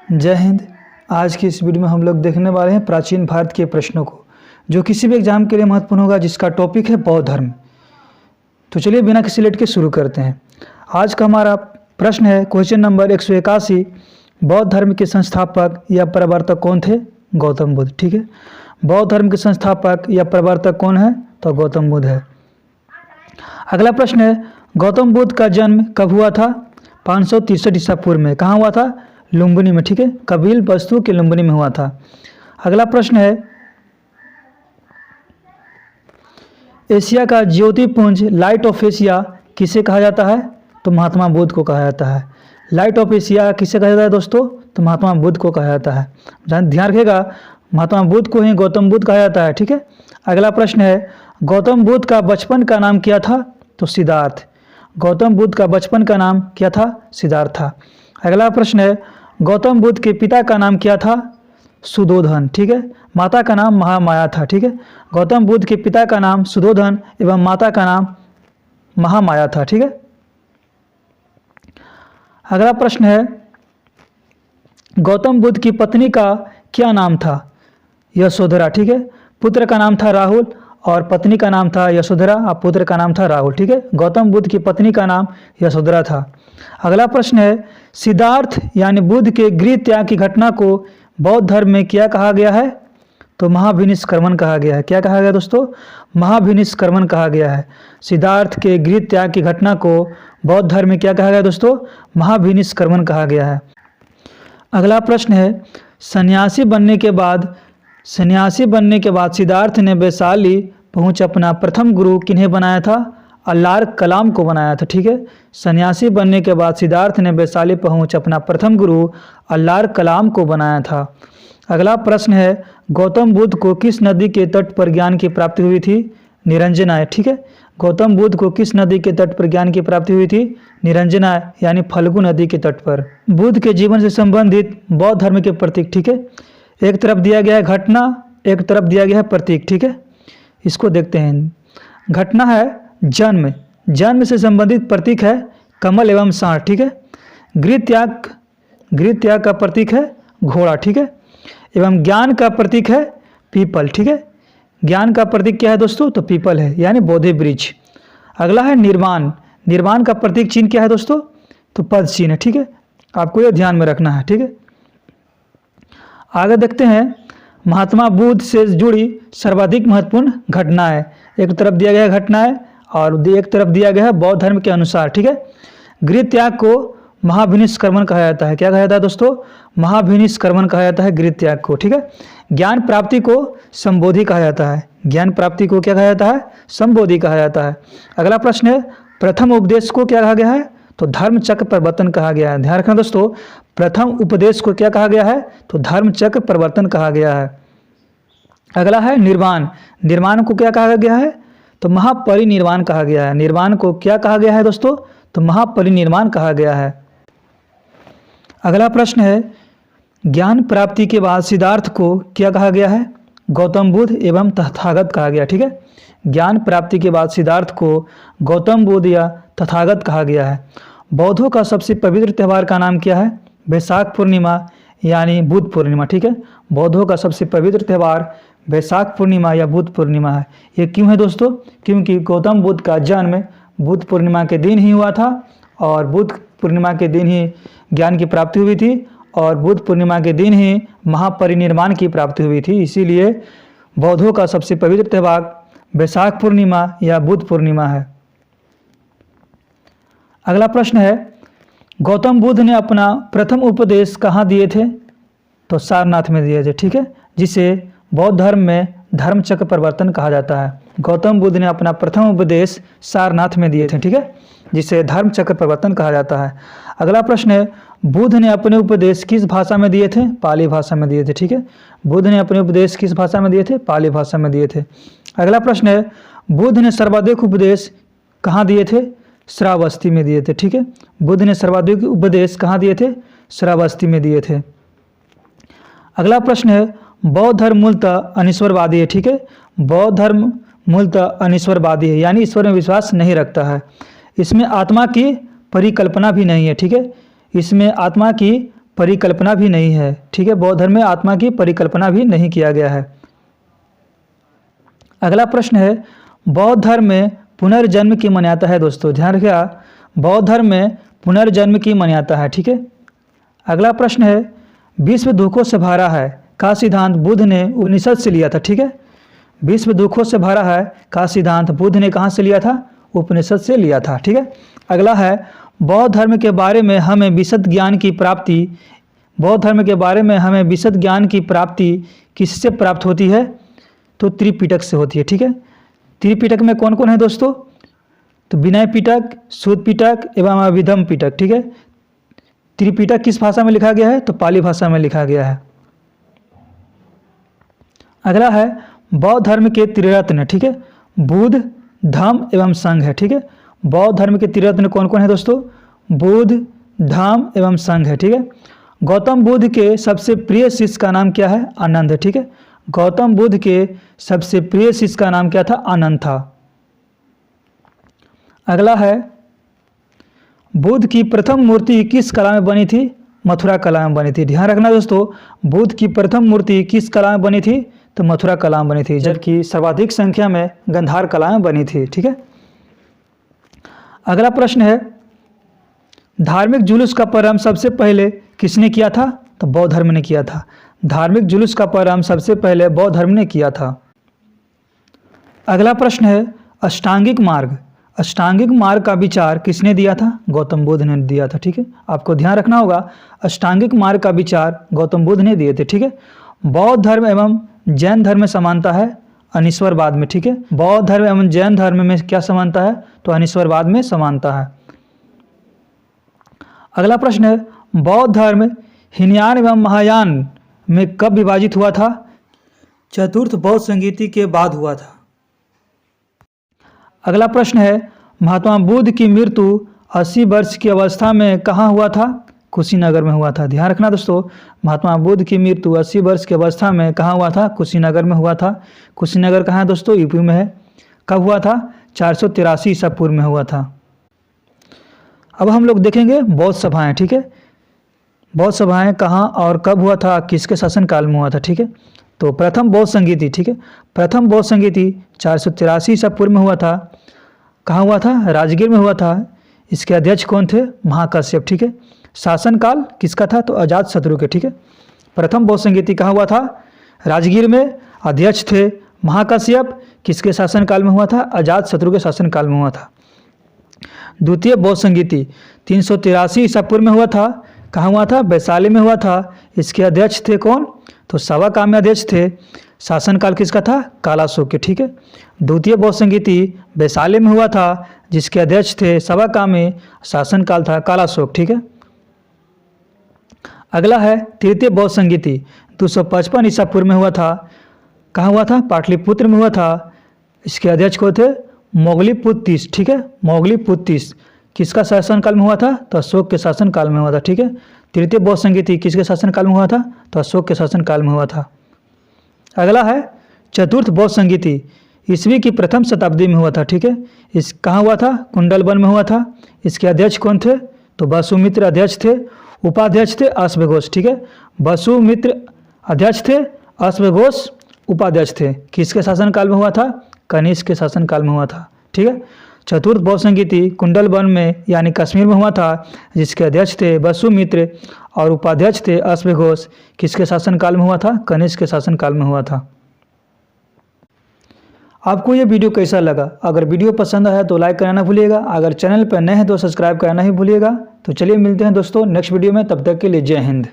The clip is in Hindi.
जय हिंद। आज की इस वीडियो में हम लोग देखने वाले हैं प्राचीन भारत के प्रश्नों को, जो किसी भी एग्जाम के लिए महत्वपूर्ण होगा, जिसका टॉपिक है बौद्ध धर्म। तो चलिए बिना किसी लेट के शुरू करते हैं। आज का हमारा प्रश्न है क्वेश्चन नंबर 181। बौद्ध धर्म के संस्थापक या प्रवर्तक कौन थे? गौतम बुद्ध। ठीक है, बौद्ध धर्म के संस्थापक या प्रवर्तक कौन है? तो गौतम बुद्ध है। अगला प्रश्न है गौतम बुद्ध का जन्म कब हुआ था? 563 ईसा पूर्व में। कहाँ हुआ था? लुम्बिनी में। ठीक है, कपिल वस्तु के लुम्बिनी में हुआ था। अगला प्रश्न है एशिया का ज्योतिपुंज लाइट ऑफ एशिया किसे कहा जाता है? तो महात्मा बुद्ध को कहा जाता है। लाइट ऑफ एशिया किसे कहा जाता है दोस्तों? तो महात्मा बुद्ध को कहा जाता है। ध्यान रखिएगा, महात्मा बुद्ध को ही गौतम बुद्ध कहा जाता है। ठीक है, अगला प्रश्न है गौतम बुद्ध का बचपन का नाम क्या था? तो सिद्धार्थ। गौतम बुद्ध का बचपन का नाम क्या था? सिद्धार्थ था। अगला प्रश्न है गौतम बुद्ध के पिता का नाम क्या था? सुधोधन। ठीक है, माता का नाम महामाया था। ठीक है, गौतम बुद्ध के पिता का नाम सुधोधन एवं माता का नाम महामाया था। ठीक है, अगला प्रश्न है गौतम बुद्ध की पत्नी का क्या नाम था? यशोधरा। ठीक है, पुत्र का नाम था राहुल और पत्नी का नाम था यशोधरा और पुत्र का नाम था राहुल। ठीक है, गौतम बुद्ध की पत्नी का नाम यशोधरा था। अगला प्रश्न है सिद्धार्थ यानी बुद्ध के गृह त्याग की घटना को बौद्ध धर्म में क्या कहा गया है? तो महाभिनिष्क्रमण कहा गया है। क्या कहा गया दोस्तों? महाभिनिष्क्रमण कहा गया है। सिद्धार्थ के गृह त्याग की घटना को बौद्ध धर्म में क्या कहा गया दोस्तों? महाभिनिष्क्रमण कहा गया है। अगला प्रश्न है सन्यासी बनने के बाद सिद्धार्थ ने वैशाली पहुंच अपना प्रथम गुरु किन्हें बनाया था? अल्लाह कलाम को बनाया था। ठीक है, सन्यासी बनने के बाद सिद्धार्थ ने वैशाली पहुंच अपना प्रथम गुरु अल्लाह कलाम को बनाया था। अगला प्रश्न है गौतम बुद्ध को किस नदी के तट पर ज्ञान की प्राप्ति हुई थी? निरंजनाय। ठीक है, गौतम बुद्ध को किस नदी के तट पर ज्ञान की प्राप्ति हुई थी? निरंजनाय यानी फल्गु नदी के तट पर। बुद्ध के जीवन से संबंधित बौद्ध धर्म के प्रतीक। ठीक है, एक तरफ दिया गया है घटना, एक तरफ दिया गया है प्रतीक। ठीक है, इसको देखते हैं। घटना है जन्म, जन्म से संबंधित प्रतीक है कमल एवं सांड। ठीक है, गृह त्याग का प्रतीक है घोड़ा। ठीक है, एवं ज्ञान का प्रतीक है पीपल। ठीक है, ज्ञान का प्रतीक क्या है दोस्तों? तो पीपल है यानी बोधि वृक्ष। अगला है निर्वाण, निर्वाण का प्रतीक चिन्ह क्या है दोस्तों? तो पद चिन्ह है। ठीक है, आपको यह ध्यान में रखना है। ठीक है, आगे देखते हैं महात्मा बुद्ध से जुड़ी सर्वाधिक महत्वपूर्ण घटनाएं। एक तरफ दिया गया है घटनाएं और एक तरफ दिया गया है बौद्ध धर्म के अनुसार। ठीक है, गृह त्याग को महाभिनिष्क्रमण कहा जाता है। क्या कहा जाता है दोस्तों? महाभिनिष्क्रमण कहा जाता है गृह त्याग को। ठीक है, ज्ञान प्राप्ति को संबोधि कहा जाता है। ज्ञान प्राप्ति को क्या कहा जाता है? संबोधि कहा जाता है। अगला प्रश्न है प्रथम उपदेश को क्या कहा गया है? तो धर्म चक्र प्रवर्तन कहा गया है। ध्यान रखना दोस्तों, प्रथम उपदेश को क्या कहा गया है? तो धर्म चक्र प्रवर्तन कहा गया है। अगला है निर्वाण, निर्वाण को क्या कहा गया है? तो महापरिनिर्वाण कहा गया है। निर्वाण को क्या कहा गया है दोस्तों? तो महापरिनिर्वाण कहा गया है। अगला प्रश्न है ज्ञान प्राप्ति के बाद सिद्धार्थ को क्या कहा गया है? गौतम बुद्ध एवं तथागत कहा गया। ठीक है, ज्ञान प्राप्ति के बाद सिद्धार्थ को गौतम बुद्ध या तथागत कहा गया है। बौद्धों का सबसे पवित्र त्यौहार का नाम क्या है? वैशाख पूर्णिमा यानी बुद्ध पूर्णिमा। ठीक है, बौद्धों का सबसे पवित्र त्यौहार वैशाख पूर्णिमा या बुद्ध पूर्णिमा है। ये क्यों है दोस्तों? क्योंकि गौतम बुद्ध का जन्म बुद्ध पूर्णिमा के दिन ही हुआ था और बुद्ध पूर्णिमा के दिन ही ज्ञान की प्राप्ति हुई थी और बुद्ध पूर्णिमा के दिन ही महापरिनिर्वाण की प्राप्ति हुई थी। इसीलिए बौद्धों का सबसे पवित्र त्यौहार वैशाख पूर्णिमा या बुद्ध पूर्णिमा है। अगला प्रश्न है गौतम बुद्ध ने अपना प्रथम उपदेश कहाँ दिए थे? तो सारनाथ में दिए थे। ठीक है, जिसे बौद्ध धर्म में धर्म चक्र प्रवर्तन कहा जाता है। गौतम बुद्ध ने अपना प्रथम उपदेश सारनाथ में दिए थे। ठीक है, जिसे धर्म चक्र प्रवर्तन कहा जाता है। अगला प्रश्न है बुद्ध ने अपने उपदेश किस भाषा में दिए थे? पाली भाषा में दिए थे। ठीक है, बुद्ध ने अपने उपदेश किस भाषा में दिए थे? पाली भाषा में दिए थे। अगला प्रश्न है बुद्ध ने सर्वाधिक उपदेश कहाँ दिए थे? श्रावस्ती में दिए थे। ठीक है, बुद्ध ने सर्वाधिक उपदेश कहाँ दिए थे? श्रावस्ती में दिए थे। अगला प्रश्न है बौद्ध धर्म मूलतः अनिश्वरवादी है। ठीक है, बौद्ध धर्म मूलतः अनिश्वरवादी है यानी ईश्वर में विश्वास नहीं रखता है। इसमें आत्मा की परिकल्पना भी नहीं है। ठीक है, इसमें आत्मा की परिकल्पना भी नहीं है। ठीक है, बौद्ध धर्म में आत्मा की परिकल्पना भी नहीं किया गया है। अगला प्रश्न है, बौद्ध धर्म में पुनर्जन्म की मान्यता है। दोस्तों ध्यान रखिएगा, बौद्ध धर्म में पुनर्जन्म की मान्यता है। ठीक है, अगला प्रश्न है, विश्व दुखों से भरा है का सिद्धांत बुद्ध ने उपनिषद से लिया था। ठीक है, विश्व दुखों से भरा है का सिद्धांत बुद्ध ने कहाँ से लिया था? उपनिषद से लिया था। ठीक है, अगला है, बौद्ध धर्म के बारे में हमें विशद ज्ञान की प्राप्ति, बौद्ध धर्म के बारे में हमें विशद ज्ञान की प्राप्ति किससे प्राप्त होती है? तो त्रिपिटक से होती है। ठीक है, त्रिपिटक में कौन कौन है दोस्तों? तो विनय पिटक, सूत पिटक एवं अभिधम पिटक। ठीक है, त्रिपिटक किस भाषा में लिखा गया है? तो पाली भाषा में लिखा गया है। अगला है, बौद्ध धर्म के त्रिरत्न। ठीक है, बुद्ध, धम्म एवं संघ है। ठीक है, बौद्ध धर्म के त्रिरत्न कौन कौन है दोस्तों? बुद्ध, धम्म एवं संघ है। ठीक है, गौतम बुद्ध के सबसे प्रिय शिष्य का नाम क्या है? आनंद है। ठीक है, गौतम बुद्ध के सबसे प्रिय शिष्य का नाम क्या था? आनंद था। अगला है, बुद्ध की प्रथम मूर्ति किस कला में बनी थी? मथुरा कला में बनी थी। ध्यान रखना दोस्तों, बुद्ध की प्रथम मूर्ति किस कला में बनी थी? तो मथुरा कला में बनी थी, जबकि सर्वाधिक संख्या में गंधार कला में बनी थी। ठीक है, अगला प्रश्न है, धार्मिक जुलूस का प्रारंभ सबसे पहले किसने किया था? तो बौद्ध धर्म ने किया था। धार्मिक जुलूस का प्रारंभ सबसे पहले बौद्ध धर्म ने किया था। अगला प्रश्न है, अष्टांगिक मार्ग, अष्टांगिक मार्ग का विचार किसने दिया था? गौतम बुद्ध ने दिया था। ठीक है, आपको ध्यान रखना होगा, अष्टांगिक मार्ग का विचार गौतम बुद्ध ने दिए थे। ठीक है, बौद्ध धर्म एवं जैन धर्म में समानता है अनिश्वरवाद में। ठीक है, बौद्ध धर्म एवं जैन धर्म में क्या समानता है? तो अनिश्वरवाद में समानता है। अगला प्रश्न है, बौद्ध धर्म हीनयान एवं महायान में कब विभाजित हुआ था? चतुर्थ बौद्ध संगीति के बाद हुआ था। अगला प्रश्न है, महात्मा बुद्ध की मृत्यु 80 वर्ष की अवस्था में कहाँ हुआ था? कुशीनगर में हुआ था। ध्यान रखना दोस्तों, महात्मा बुद्ध की मृत्यु 80 वर्ष की अवस्था में कहाँ हुआ था? कुशीनगर में हुआ था। कुशीनगर कहाँ है दोस्तों? यूपी में है। कब हुआ था? 483 ईसा पूर्व में हुआ था। अब हम लोग देखेंगे बौद्ध सभाएं। ठीक है, बौद्ध सभाएं कहाँ और कब हुआ था, किसके शासनकाल में हुआ था? ठीक है, तो प्रथम बौद्ध संगीति, ठीक है, प्रथम बौद्ध संगीति 483 ईसा पूर्व में हुआ था। कहाँ हुआ था? राजगीर में हुआ था। इसके अध्यक्ष कौन थे? महाकाश्यप। ठीक है, शासनकाल किसका था? तो अजातशत्रु के। ठीक है, प्रथम बौद्ध संगीति कहाँ हुआ था? राजगीर में। अध्यक्ष थे महाकाश्यप। किसके शासनकाल में हुआ था? अजातशत्रु के शासनकाल में हुआ था। द्वितीय बौद्ध संगीति 383 ईसा पूर्व में हुआ था। कहाँ हुआ था? वैशाली में हुआ था। इसके अध्यक्ष थे कौन? तो सवाकाम्य अध्यक्ष थे। शासनकाल किसका था? कालाशोक के। ठीक है, द्वितीय बौद्ध संगीति वैशाली में हुआ था, जिसके अध्यक्ष थे सवाकाम्य, शासनकाल था कालाशोक। ठीक है, अगला है तृतीय बौद्ध संगीति 255 ईसा पूर्व में हुआ था। कहाँ हुआ था? पाटलिपुत्र में हुआ था। इसके अध्यक्ष को थे मोगलीपुत्र तीस। ठीक है, मोगलीपुत्र तीस किसका शासनकाल में हुआ था? तो अशोक के शासनकाल में हुआ था। ठीक है, तृतीय बौद्ध संगीति किसके शासनकाल में हुआ था? तो अशोक के शासनकाल में हुआ था। अगला है चतुर्थ बौद्ध संगीति ईस्वी की प्रथम शताब्दी में हुआ था। ठीक है, इस कहाँ हुआ था? कुंडलवन में हुआ था। इसके अध्यक्ष कौन थे? तो वसुमित्र अध्यक्ष थे। उपाध्यक्ष थे अश्वघोष। ठीक है, वसुमित्र अध्यक्ष थे, अश्वघोष उपाध्यक्ष थे। किसके शासनकाल में हुआ था? कनिष्क के शासनकाल में हुआ था। ठीक है, चतुर्थ बौद्ध संगीति कुंडलवन में यानी कश्मीर में हुआ था, जिसके अध्यक्ष थे वसुमित्र और उपाध्यक्ष थे अश्वघोष। किसके शासनकाल में हुआ था? कनिष्क के शासनकाल में हुआ था। आपको ये वीडियो कैसा लगा? अगर वीडियो पसंद आया तो लाइक करना ना भूलिएगा। अगर चैनल पर नए हैं तो सब्सक्राइब करना ही भूलिएगा। तो चलिए मिलते हैं दोस्तों नेक्स्ट वीडियो में, तब तक के लिए जय हिंद।